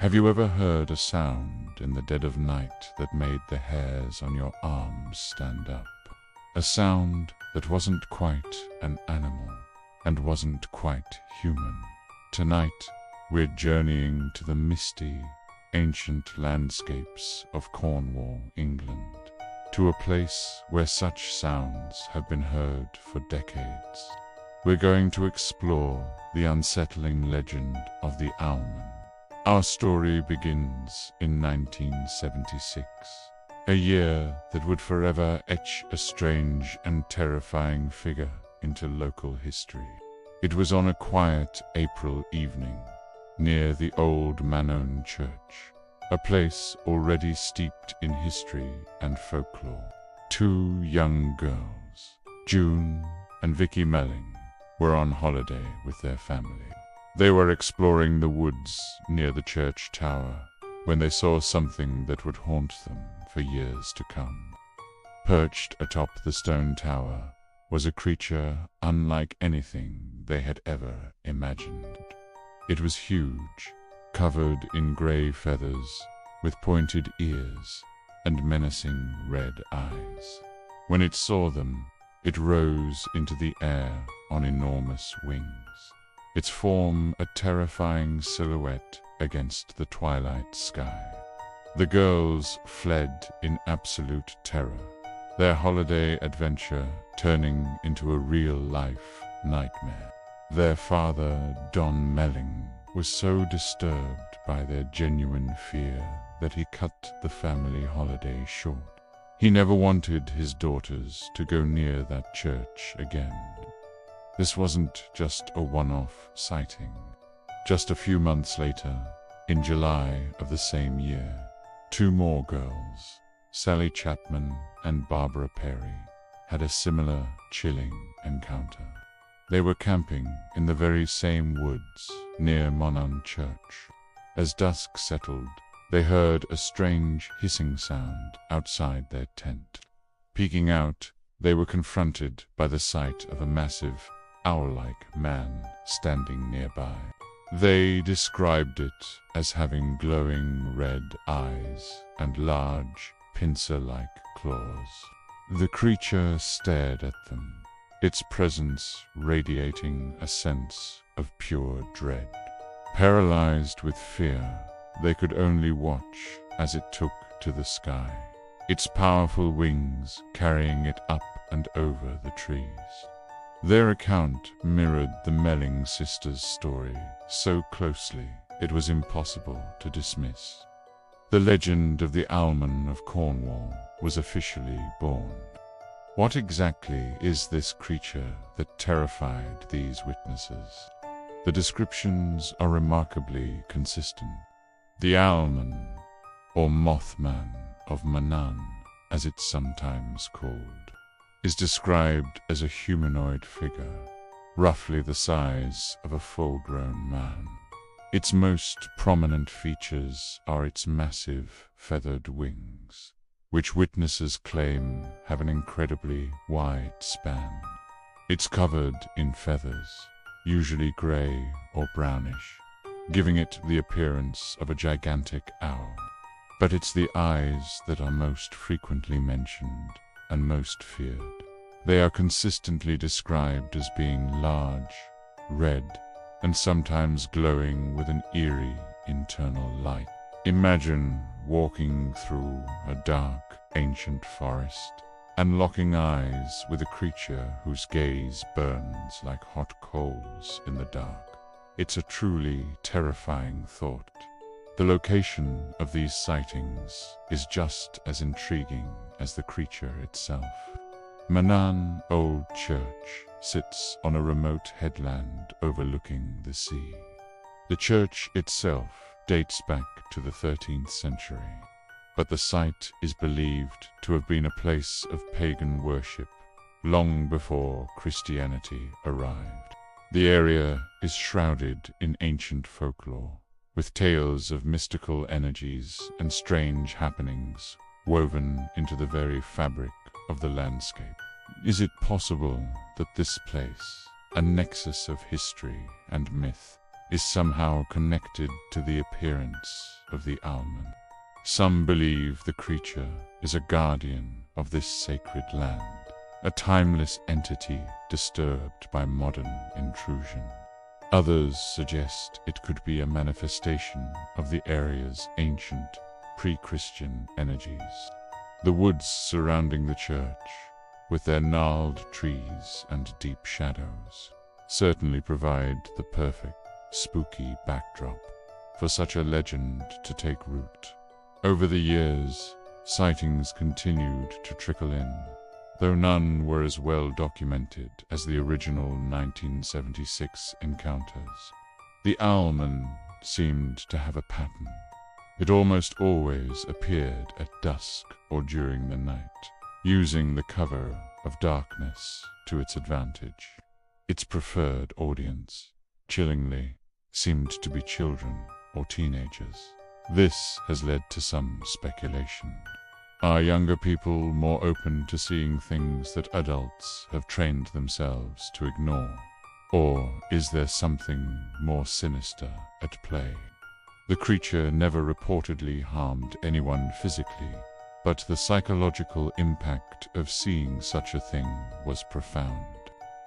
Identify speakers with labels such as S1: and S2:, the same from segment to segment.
S1: Have you ever heard a sound in the dead of night that made the hairs on your arms stand up? A sound that wasn't quite an animal and wasn't quite human. Tonight, we're journeying to the misty, ancient landscapes of Cornwall, England, to a place where such sounds have been heard for decades. We're going to explore the unsettling legend of the Owlman. Our story begins in 1976, a year that would forever etch a strange and terrifying figure into local history. It was on a quiet April evening near the old Mawnan Church, a place already steeped in history and folklore. Two young girls, June and Vicky Melling, were on holiday with their family. They were exploring the woods near the church tower when they saw something that would haunt them for years to come. Perched atop the stone tower was a creature unlike anything they had ever imagined. It was huge, covered in gray feathers, with pointed ears and menacing red eyes. When it saw them, it rose into the air on enormous wings, its form a terrifying silhouette against the twilight sky. The girls fled in absolute terror, their holiday adventure turning into a real-life nightmare. Their father, Don Melling, was so disturbed by their genuine fear that he cut the family holiday short. He never wanted his daughters to go near that church again. This wasn't just a one-off sighting. Just a few months later, in July of the same year, two more girls, Sally Chapman and Barbara Perry, had a similar chilling encounter. They were camping in the very same woods near Mawnan Church. As dusk settled, they heard a strange hissing sound outside their tent. Peeking out, they were confronted by the sight of a massive, owl-like man standing nearby. They described it as having glowing red eyes and large, pincer-like claws. The creature stared at them, its presence radiating a sense of pure dread. Paralyzed with fear, they could only watch as it took to the sky, its powerful wings carrying it up and over the trees. Their account mirrored the Melling sisters' story so closely it was impossible to dismiss. The legend of the Owlman of Cornwall was officially born. What exactly is this creature that terrified these witnesses? The descriptions are remarkably consistent. The Owlman, or Mothman of Mawnan, as it's sometimes called, is described as a humanoid figure, roughly the size of a full-grown man. Its most prominent features are its massive feathered wings, which witnesses claim have an incredibly wide span. It's covered in feathers, usually gray or brownish, giving it the appearance of a gigantic owl. But it's the eyes that are most frequently mentioned and most feared. They are consistently described as being large, red, and sometimes glowing with an eerie internal light. Imagine walking through a dark, ancient forest and locking eyes with a creature whose gaze burns like hot coals in the dark. It's a truly terrifying thought. The location of these sightings is just as intriguing as the creature itself. Mawnan Old Church sits on a remote headland overlooking the sea. The church itself dates back to the 13th century, but the site is believed to have been a place of pagan worship long before Christianity arrived. The area is shrouded in ancient folklore, with tales of mystical energies and strange happenings woven into the very fabric of the landscape. Is it possible that this place, a nexus of history and myth, is somehow connected to the appearance of the Owlman. Some believe the creature is a guardian of this sacred land, a timeless entity disturbed by modern intrusion. Others suggest it could be a manifestation of the area's ancient, pre-Christian energies. The woods surrounding the church, with their gnarled trees and deep shadows, certainly provide the perfect, spooky backdrop for such a legend to take root. Over the years, sightings continued to trickle in, though none were as well documented as the original 1976 encounters. The Owlman seemed to have a pattern. It almost always appeared at dusk or during the night, using the cover of darkness to its advantage. Its preferred audience, chillingly, seemed to be children or teenagers. This has led to some speculation. Are younger people more open to seeing things that adults have trained themselves to ignore? Or is there something more sinister at play? The creature never reportedly harmed anyone physically, but the psychological impact of seeing such a thing was profound.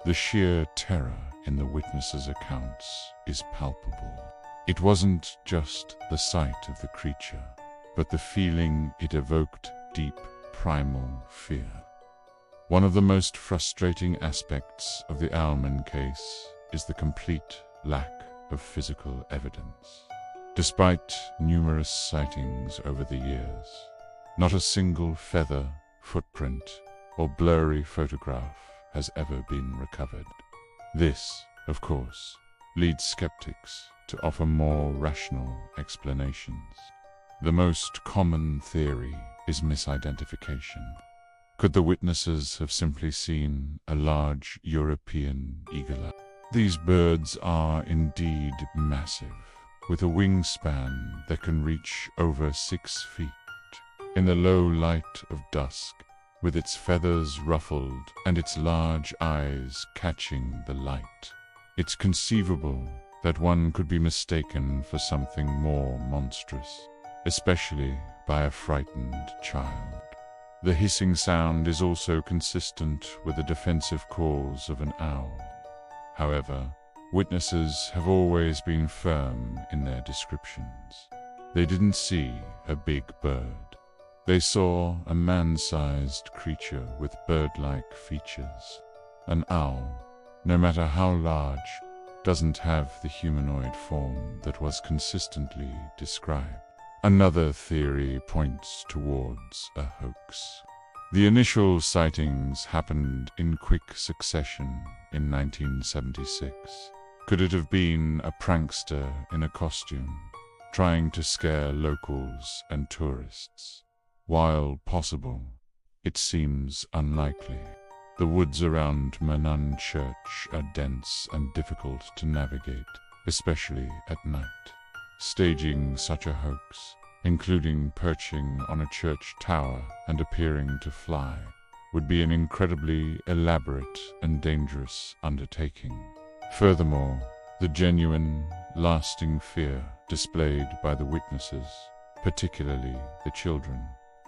S1: The sheer terror in the witnesses' accounts is palpable. It wasn't just the sight of the creature, but the feeling it evoked deep, primal fear. One of the most frustrating aspects of the Owlman case is the complete lack of physical evidence. Despite numerous sightings over the years, not a single feather, footprint, or blurry photograph has ever been recovered. This, of course, leads skeptics to offer more rational explanations. The most common theory is misidentification. Could the witnesses have simply seen a large European eagle? These birds are indeed massive, with a wingspan that can reach over 6 feet. In the low light of dusk, with its feathers ruffled and its large eyes catching the light, it's conceivable that one could be mistaken for something more monstrous, especially by a frightened child. The hissing sound is also consistent with the defensive calls of an owl. However, witnesses have always been firm in their descriptions. They didn't see a big bird. They saw a man-sized creature with bird-like features. An owl, no matter how large, doesn't have the humanoid form that was consistently described. Another theory points towards a hoax. The initial sightings happened in quick succession in 1976. Could it have been a prankster in a costume, trying to scare locals and tourists? While possible, it seems unlikely. The woods around Mawnan Old Church are dense and difficult to navigate, especially at night. Staging such a hoax, including perching on a church tower and appearing to fly, would be an incredibly elaborate and dangerous undertaking. Furthermore, the genuine, lasting fear displayed by the witnesses, particularly the children,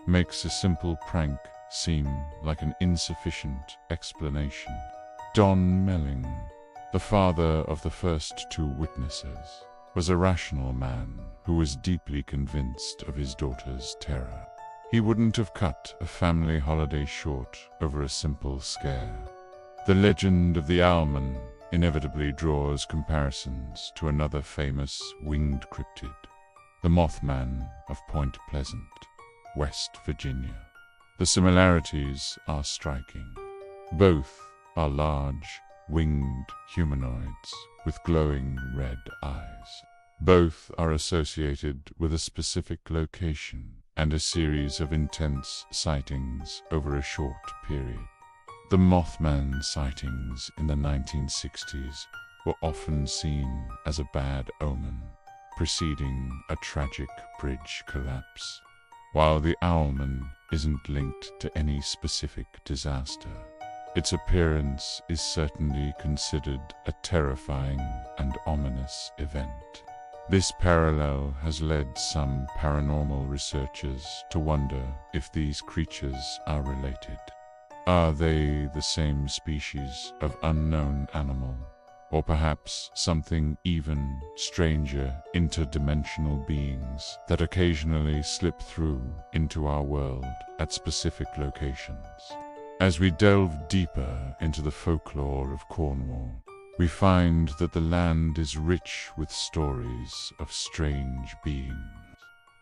S1: makes a simple prank seem like an insufficient explanation. Don Melling, the father of the first 2 witnesses, was a rational man who was deeply convinced of his daughter's terror. He wouldn't have cut a family holiday short over a simple scare. The legend of the Owlman inevitably draws comparisons to another famous winged cryptid, the Mothman of Point Pleasant, West Virginia. The similarities are striking. Both are large, winged humanoids with glowing red eyes. Both are associated with a specific location and a series of intense sightings over a short period. The Mothman sightings in the 1960s were often seen as a bad omen, preceding a tragic bridge collapse, while the Owlman isn't linked to any specific disaster. Its appearance is certainly considered a terrifying and ominous event. This parallel has led some paranormal researchers to wonder if these creatures are related. Are they the same species of unknown animal, or perhaps something even stranger, interdimensional beings that occasionally slip through into our world at specific locations? As we delve deeper into the folklore of Cornwall, we find that the land is rich with stories of strange beings.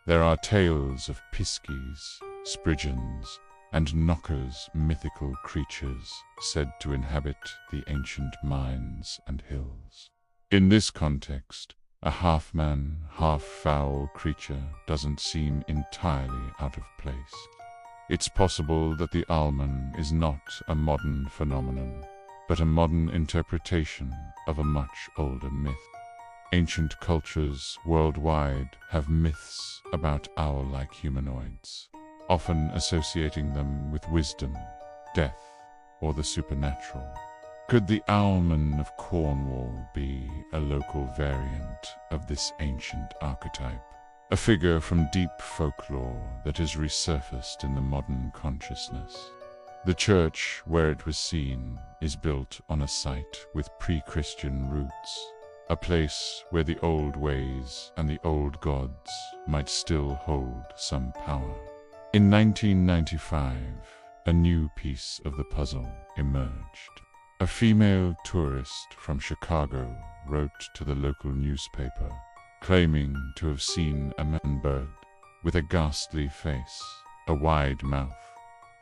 S1: There are tales of piskies, sprigeons, and knockers, mythical creatures said to inhabit the ancient mines and hills. In this context, a half-man, half-fowl creature doesn't seem entirely out of place. It's possible that the Owlman is not a modern phenomenon, but a modern interpretation of a much older myth. Ancient cultures worldwide have myths about owl-like humanoids, often associating them with wisdom, death, or the supernatural. Could the Owlman of Cornwall be a local variant of this ancient archetype? A figure from deep folklore that has resurfaced in the modern consciousness. The church where it was seen is built on a site with pre-Christian roots, a place where the old ways and the old gods might still hold some power. In 1995, a new piece of the puzzle emerged. A female tourist from Chicago wrote to the local newspaper, claiming to have seen a man bird with a ghastly face, a wide mouth,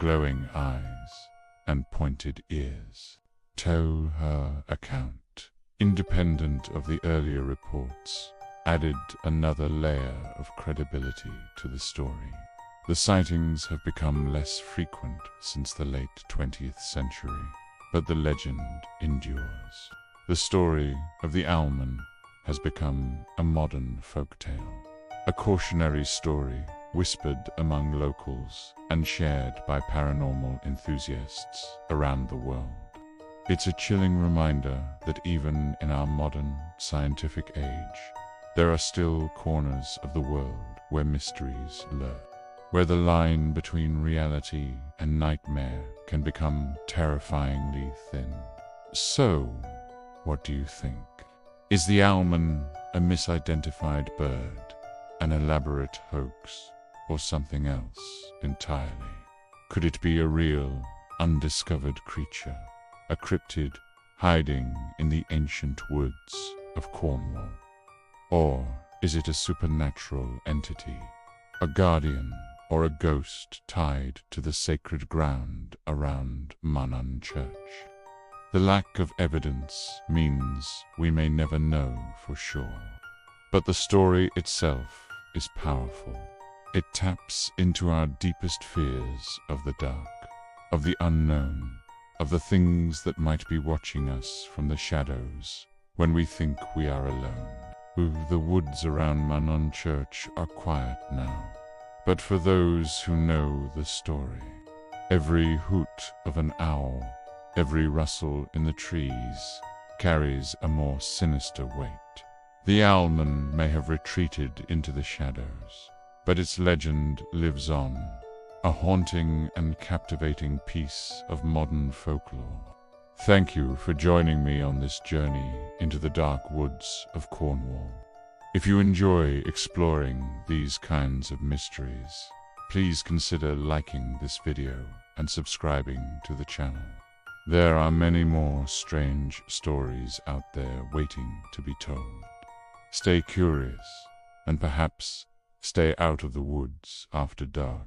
S1: glowing eyes, and pointed ears. To her account, independent of the earlier reports, added another layer of credibility to the story. The sightings have become less frequent since the late 20th century, but the legend endures. The story of the Owlman has become a modern folktale, a cautionary story whispered among locals and shared by paranormal enthusiasts around the world. It's a chilling reminder that even in our modern scientific age, there are still corners of the world where mysteries lurk, where the line between reality and nightmare can become terrifyingly thin. So, what do you think? Is the Owlman a misidentified bird, an elaborate hoax, or something else entirely? Could it be a real, undiscovered creature, a cryptid hiding in the ancient woods of Cornwall? Or is it a supernatural entity, a guardian or a ghost tied to the sacred ground around Mawnan Church? The lack of evidence means we may never know for sure. But the story itself is powerful. It taps into our deepest fears of the dark, of the unknown, of the things that might be watching us from the shadows when we think we are alone. The woods around Mawnan Church are quiet now, but for those who know the story, every hoot of an owl, every rustle in the trees carries a more sinister weight. The Owlman may have retreated into the shadows, but its legend lives on, a haunting and captivating piece of modern folklore. Thank you for joining me on this journey into the dark woods of Cornwall. If you enjoy exploring these kinds of mysteries, please consider liking this video and subscribing to the channel. There are many more strange stories out there waiting to be told. Stay curious, and perhaps stay out of the woods after dark.